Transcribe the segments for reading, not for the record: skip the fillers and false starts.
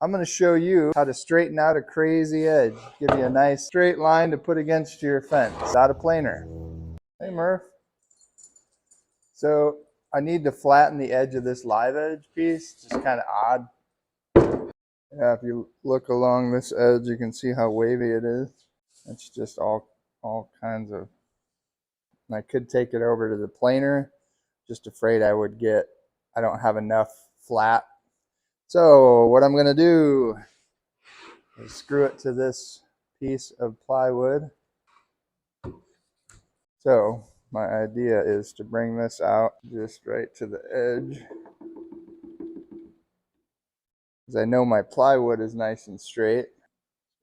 I'm going to show you how to straighten out a crazy edge. Give you a nice straight line to put against your fence without a planer. Hey Murph. So I need to flatten the edge of this live edge piece. Just kind of odd. Yeah, if you look along this edge, you can see how wavy it is. It's just all kinds of, and I could take it over to the planer, just afraid I don't have enough flat. So what I'm gonna do is screw it to this piece of plywood. So my idea is to bring this out just right to the edge, because I know my plywood is nice and straight.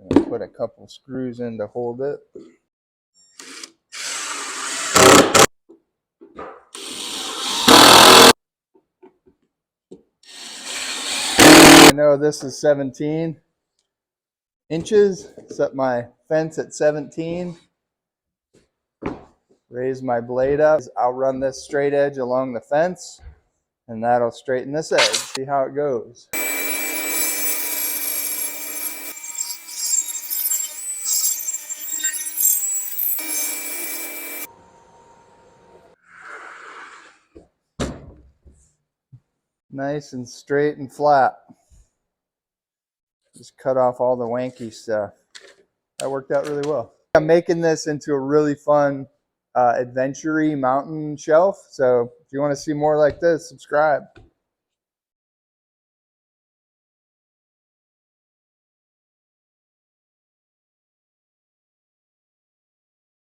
I'm gonna put a couple screws in to hold it. I know this is 17 inches. Set my fence at 17. Raise my blade up. I'll run this straight edge along the fence, and that'll straighten this edge. See how it goes. Nice and straight and flat. Just cut off all the wanky stuff. That worked out really well. I'm making this into a really fun adventure-y mountain shelf. So if you want to see more like this, subscribe.